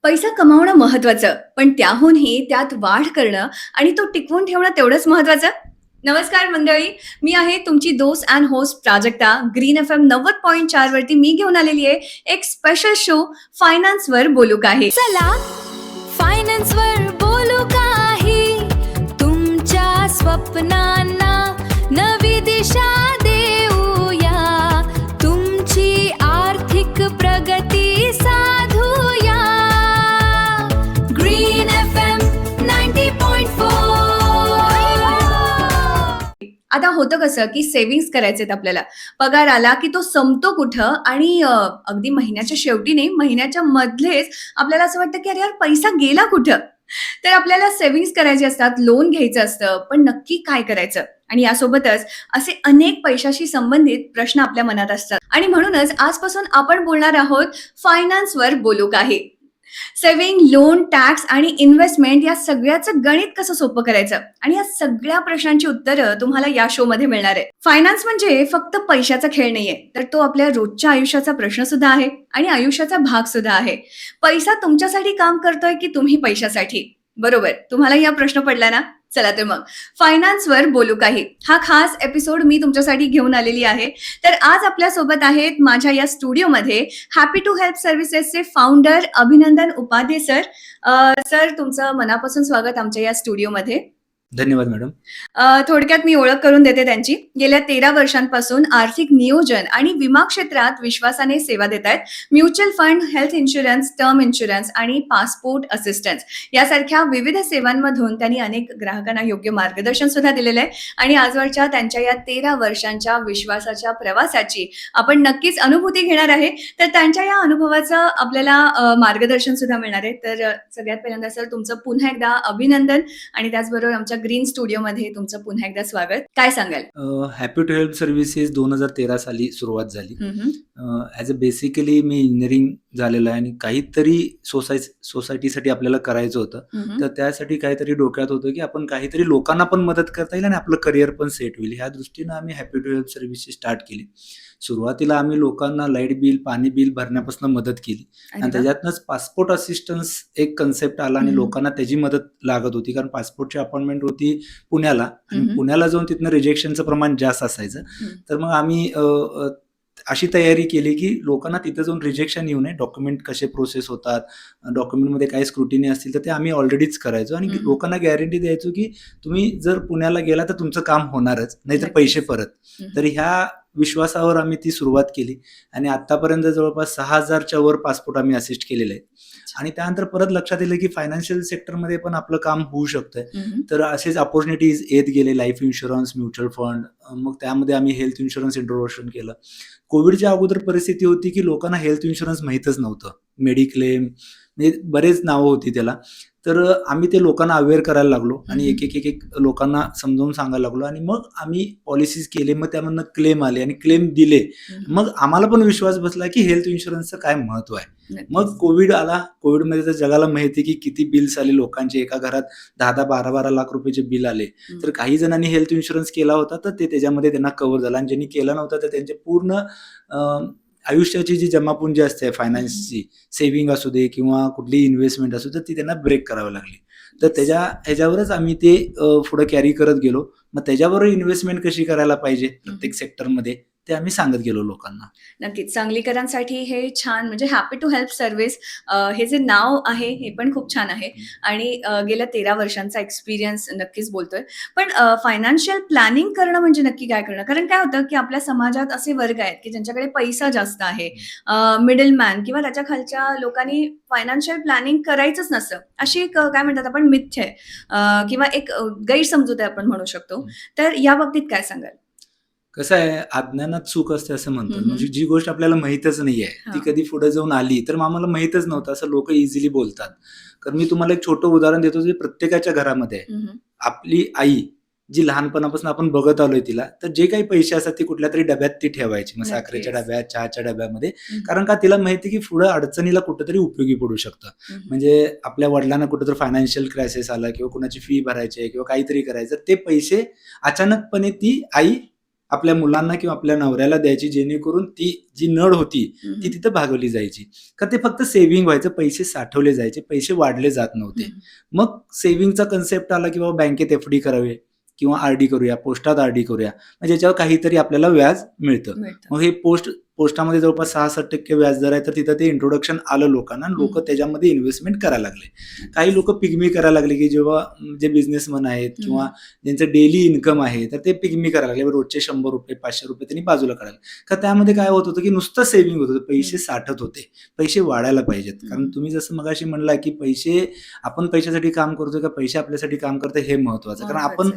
पैसा कमावणं महत्वाचं, पण त्याहूनही त्यात वाढ करणं आणि तो टिकवून ठेवणं तेवढंच महत्वाचं. नमस्कार मंडळी, मी आहे तुमची दोस्त and host Prajakta. Green FM 90.4 वरती मी घेऊन आलेली आहे एक स्पेशल शो, फायनान्सवर बोलू काही. चला फायनान्सवर बोलू काही, तुमच्या स्वप्नांना नवी दिशा देऊया, तुमची आर्थिक प्रगती साधूया. Green FM 90.4. आता होतं कसं की सेव्हिंग्स करायचेत आपल्याला. पगार आला की तो संपतो कुठं आणि अगदी महिन्याच्या शेवटी नाही, महिन्याच्या मधलेच आपल्याला असं वाटतं की अरे यार पैसा गेला कुठं. तर आपल्याला सेव्हिंग्स करायचे असतात, लोन घ्यायचं असतं, पण नक्की काय करायचं? आणि यासोबतच असे अनेक पैशाशी संबंधित प्रश्न आपल्या मनात असतात आणि म्हणूनच आजपासून आपण बोलणार आहोत फायनान्सवर बोलू काही. सेव्हिंग, लोन, टॅक्स आणि इन्व्हेस्टमेंट या सगळ्याचं गणित कसं सोपं करायचं आणि या सगळ्या प्रश्नांची उत्तरं तुम्हाला या शो मध्ये मिळणार आहे. फायनान्स म्हणजे फक्त पैशाचा खेळ नाहीये, तर तो आपल्या रोजच्या आयुष्याचा प्रश्न सुद्धा आहे आणि आयुष्याचा भाग सुद्धा आहे. पैसा तुमच्यासाठी काम करतोय की तुम्ही पैशासाठी? बरोबर, तुम्हाला या प्रश्न पडला ना? चला तर मग फायनान्सवर बोलू काही हा खास एपिसोड मी तुमच्यासाठी घेऊन आलेली आहे. तर आज आपल्या सोबत आहेत माझ्या या स्टुडिओमध्ये हॅपी टू हेल्प सर्व्हिसेसचे फाउंडर अभिनंदन उपाध्ये सर. सर, तुमचं मनापासून स्वागत आमच्या या स्टुडिओमध्ये. धन्यवाद मॅडम. थोडक्यात मी ओळख करून देते त्यांची. गेल्या 13 वर्षांपासून आर्थिक नियोजन आणि विमा क्षेत्रात विश्वासाने सेवा देत आहेत. Mutual fund, health insurance, term insurance आणि पासपोर्ट असिस्टन्स यासारख्या विविध सेवांमधून त्यांनी अनेक ग्राहकांना योग्य मार्गदर्शन सुद्धा दिलेलं आहे. आणि आजवरच्या त्यांच्या या 13 वर्षांच्या विश्वासाच्या प्रवासाची आपण नक्कीच अनुभूती घेणार आहे. तर त्यांच्या या अनुभवाचं आपल्याला मार्गदर्शन सुद्धा मिळणार आहे. तर सगळ्यात पहिल्यांदा सर, तुमचं पुन्हा एकदा अभिनंदन आणि त्याचबरोबर आमच्या ग्रीन स्टुडिओमध्ये तुमचं पुन्हा एकदा स्वागत. काय सांगाल? हॅपी टू हेल्प सर्व्हिसेस 2013 साली सुरुवात झाली. हम्म. As a basically me engineering झालेलं आहे आणि काहीतरी सोसायटीसाठी आपल्याला करायचं होतं. हम्म. तर त्यासाठी काहीतरी डोक्यात होतं की आपण काहीतरी लोकांना पण मदत करता येईल आणि आपलं करिअर पण सेट होईल. ह्या दृष्टीनं आम्ही happy to help services start केली. सुरुवातीला आम्ही लोकांना लाईट बिल, पाणी बिल भरण्यापासून मदत केली अरे आणि वा. त्याच्यातनंच पासपोर्ट असिस्टन्स एक कन्सेप्ट आला आणि हम्म. लोकांना त्याची मदत लागत होती, कारण पासपोर्टची अपॉइंटमेंट होती पुण्याला आणि हम्म. पुण्याला जाऊन तिथनं रिजेक्शनचं प्रमाण जास्त असायचं. हम्म. तर मग आम्ही अशी तयारी केली की लोकांना तिथे जाऊन रिजेक्शन येऊ नये, डॉक्युमेंट कसे प्रोसेस होतात, डॉक्युमेंटमध्ये काही स्क्रुटिनी असतील तर ते आम्ही ऑलरेडीच करायचो आणि हम्म. लोकांना गॅरंटी द्यायचो की तुम्ही जर पुण्याला गेला तर तुमचं काम होणारच, नाहीतर नक्कीच. पैसे परत. हम्म. तर ह्या विश्वासावर आम्ही ती सुरुवात केली आणि आतापर्यंत जवळपास 6,000च्या वर पासपोर्ट आम्ही असिस्ट केलेले आहेत. आणि त्यानंतर परत लक्षात येईल की फायनान्शियल सेक्टरमध्ये पण आपलं काम होऊ शकतंय. हम्म. तर असेच अपॉर्च्युनिटीज येत गेले, लाईफ इन्शुरन्स, म्युच्युअल फंड, मग त्यामध्ये आम्ही हेल्थ इन्शुरन्स इंट्रोडक्शन केलं. कोविडच्या अगोदर परिस्थिती होती की लोकांना हेल्थ इन्शुरन्स माहीतच नव्हतं, मेडिक्लेम म्हणजे बरेच नावं होती त्याला. तर आम्ही ते लोकांना अवेअर करायला लागलो आणि हम्म. एक लोकांना समजावून सांगायला लागलो आणि मग आम्ही पॉलिसीज केले, मग त्यामधनं क्लेम आले आणि क्लेम दिले. हम्म. मग आम्हाला पण विश्वास बसला की हेल्थ इन्शुरन्सचं काय महत्व आहे. नक्कीच. मग कोविड आला. कोविडमध्ये तर जगाला माहिती की किती बिल्स आले लोकांचे, एका घरात 10-10, 12-12 लाख रुपयाचे बिल आले. हम्म. तर काही जणांनी हेल्थ इन्शुरन्स केला होता तर ते त्याच्यामध्ये त्यांना कव्हर झाला आणि ज्यांनी केला नव्हता तर त्यांचे पूर्ण आयुष्याची जी जमापुंजी असते फायनान्सची, सेव्हिंग असू दे किंवा कुठली इन्व्हेस्टमेंट असू दे, ती त्यांना ब्रेक करावी लागली. तर ह्याच्यावरच आम्ही ते पुढे कॅरी करत गेलो. मग त्याच्याबरोबर इन्व्हेस्टमेंट कशी करायला पाहिजे प्रत्येक सेक्टरमध्ये ते आम्ही सांगत गेलो लोकांना. नक्कीच, सांगलीकरांसाठी हे छान, म्हणजे हॅपी टू हेल्प सर्व्हिस हे जे नाव आहे हे पण खूप छान आहे आणि गेल्या 13 वर्षांचा एक्सपिरियन्स नक्कीच बोलतोय. पण फायनान्शियल प्लॅनिंग करणं म्हणजे नक्की काय करणं? कारण काय होतं की आपल्या समाजात असे वर्ग आहेत की ज्यांच्याकडे पैसा जास्त आहे, मिडल मॅन किंवा त्याच्या खालच्या लोकांनी फायनान्शियल प्लॅनिंग करायचंच नसतं. अशी एक काय म्हणतात आपण मिथ्य आहे, किंवा एक गैरसमजूत आहे आपण म्हणू शकतो. तर या बाबतीत काय सांगाल? कसं आहे, अज्ञानात चूक असते असं म्हणतात. हम्म. म्हणजे जी गोष्ट आपल्याला माहीतच नाहीये ती हा. कधी पुढे जाऊन आली तर मग आम्हाला माहीतच नव्हतं असं लोक इझिली बोलतात. कारण मी तुम्हाला एक छोटं उदाहरण देतो जे प्रत्येकाच्या घरामध्ये आहे. हम्म. आपली आई जी लहानपणापासून आपण बघत आलोय तिला, तर जे काही पैसे असतात ते कुठल्या तरी डब्यात ती ठेवायची, मग साखरेच्या नक्कीच. डब्यात, चहाच्या डब्यामध्ये. हम्म. कारण का तिला माहिती की पुढे अडचणीला कुठेतरी उपयोगी पडू शकतं. हम्म. म्हणजे आपल्या वडिलांना कुठेतरी फायनान्शियल क्रायसिस आला किंवा कुणाची फी भरायची आहे किंवा काहीतरी करायचं, ते पैसे अचानकपणे ती आई आपल्या मुलांना किंवा आपल्या नवऱ्याला द्यायची, जेणेकरून ती जी नड होती ती तिथं भागवली जायची. का ते फक्त सेव्हिंग व्हायचं, पैसे साठवले जायचे, पैसे वाढले जात नव्हते. मग सेव्हिंगचा कन्सेप्ट आला की बाबा बँकेत एफडी करावे किंवा आरडी करूया, पोस्टात आरडी करूया, मग ज्याच्यावर काहीतरी आपल्याला व्याज मिळतं. मग हे पोस्टामध्ये जवळपास 6-7% व्याजदर आहे, तर तिथं ते इंट्रोडक्शन आलं लोकांना, लोक त्याच्यामध्ये इन्व्हेस्टमेंट करायला लागले. काही लोक पिग्मी करायला लागले, की जेव्हा जे बिझनेसमन आहेत किंवा ज्यांचं डेली इन्कम आहे, तर ते पिग्मी करायला लागले. रोजचे 100 रुपये 500 रुपये त्यांनी बाजूला काढायला. का त्यामध्ये काय होत होतं की नुसतं सेव्हिंग होत होतं, पैसे साठत होते, पैसे वाढायला पाहिजेत. कारण तुम्ही जसं मगाशी म्हणला की पैसे, आपण पैशासाठी काम करतोय का पैसे आपल्यासाठी काम करतोय हे महत्वाचं. कारण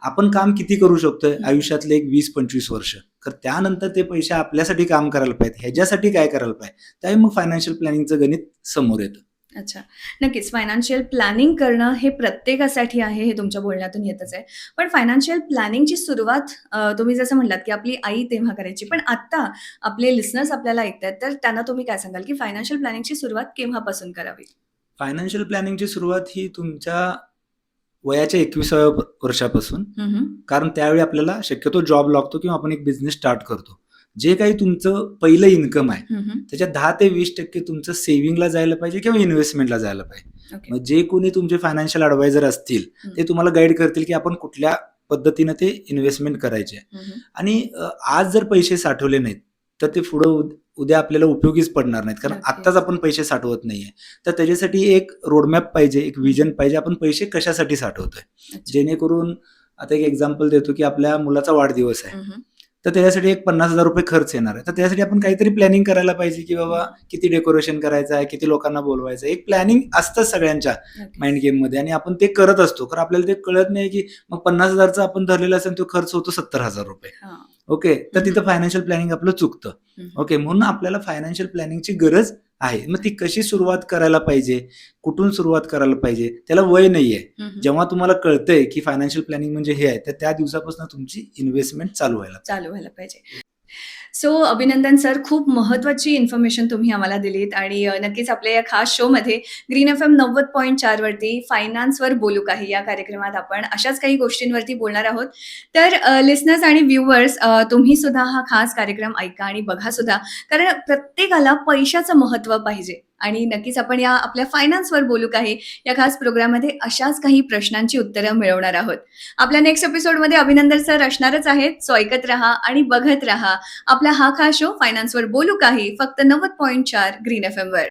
आपण काम किती करू शकतोय आयुष्यातले एक 20-25 वर्ष, तर त्यानंतर ते पैसे आपल्यासाठी काम करायला पाहिजेत, ह्याच्यासाठी काय करायला पाहिजे, त्यावेळी मग फायनान्शियल प्लॅनिंगचं गणित समोर येतं. अच्छा, नक्कीच फायनान्शियल प्लॅनिंग करणं हे प्रत्येकासाठी आहे, हे तुमच्या बोलण्यातून येतच आहे. पण फायनान्शियल प्लॅनिंगची सुरुवात तुम्ही जसं म्हणलात की आपली आई तेव्हा करायची, पण आता आपले लिसनर्स आपल्याला ऐकतायत, तर त्यांना तुम्ही काय सांगाल की फायनान्शियल प्लॅनिंगची सुरुवात केव्हापासून करावी? फायनान्शियल प्लॅनिंगची सुरुवात ही तुमच्या वयाच्या 21व्या वर्षापासून, कारण त्यावेळी आपल्याला शक्यतो जॉब लागतो किंवा आपण एक बिझनेस स्टार्ट करतो. जे काही तुमचं पहिलं इन्कम आहे त्याच्यात 10 ते 20% तुमचं सेव्हिंगला जायला पाहिजे किंवा इन्व्हेस्टमेंटला जायला पाहिजे. ओके. मग जे कोणी तुमचे फायनान्शियल ॲडवायझर असतील ते तुम्हाला गाईड करतील की आपण कुठल्या पद्धतीनं ते इन्व्हेस्टमेंट करायचे. आणि आज जर पैसे साठवले नाहीत तर ते पुढं उद्या आपल्याला उपयोगीच पडणार नाहीत, कारण नक्कीच. आत्ताच आपण पैसे साठवत नाहीये. तर त्याच्यासाठी एक रोडमॅप पाहिजे, एक विजन पाहिजे, आपण पैसे कशासाठी साठवतोय. अच्छा. जेणेकरून आता एक एक्झाम्पल देतो की आपल्या मुलाचा वाढदिवस आहे, तर त्याच्यासाठी एक 50,000 रुपये खर्च येणार आहे. तर त्यासाठी आपण काहीतरी प्लॅनिंग करायला पाहिजे की बाबा किती डेकोरेशन करायचं आहे, किती लोकांना बोलवायचं आहे. एक प्लॅनिंग असतं सगळ्यांच्या माइंड गेममध्ये आणि आपण ते करत असतो, कारण आपल्याला ते कळत नाही की मग 50,000चा आपण धरलेला असेल तो खर्च होतो 70,000 रुपये. ओके, तर तिथं फायनान्शियल प्लॅनिंग आपलं चुकतं. ओके, म्हणून आपल्याला फायनान्शियल प्लॅनिंगची गरज आहे. मग ती कशी सुरुवात करायला पाहिजे, कुठून सुरुवात करायला पाहिजे, त्याला वय नाहीये. जेव्हा तुम्हाला कळतंय की फायनान्शियल प्लॅनिंग म्हणजे हे आहे, तर त्या दिवसापासून तुमची इन्व्हेस्टमेंट चालू व्हायला पाहिजे. सो अभिनंदन सर, खूप महत्त्वाची इन्फॉर्मेशन तुम्ही आम्हाला दिलीत आणि नक्कीच आपल्या या खास शोमध्ये ग्रीन FM 90.4 वरती फायनान्सवर बोलू काही या कार्यक्रमात आपण अशाच काही गोष्टींवरती बोलणार आहोत. तर लिसनर्स आणि व्ह्युअर्स, तुम्ही सुद्धा हा खास कार्यक्रम ऐका आणि बघा सुद्धा, कारण प्रत्येकाला पैशाचं महत्त्व पाहिजे आणि नक्कीच आपण या आपल्या फायनान्सवर बोलू काही या खास प्रोग्राममध्ये अशाच काही प्रश्नांची उत्तरं मिळवणार आहोत. आपल्या नेक्स्ट एपिसोडमध्ये अभिनंदन सर असणारच आहेत, सो ऐकत राहा आणि बघत राहा आपला हा खास शो फायनान्सवर बोलू काही, फक्त 90.4 ग्रीन FM वर.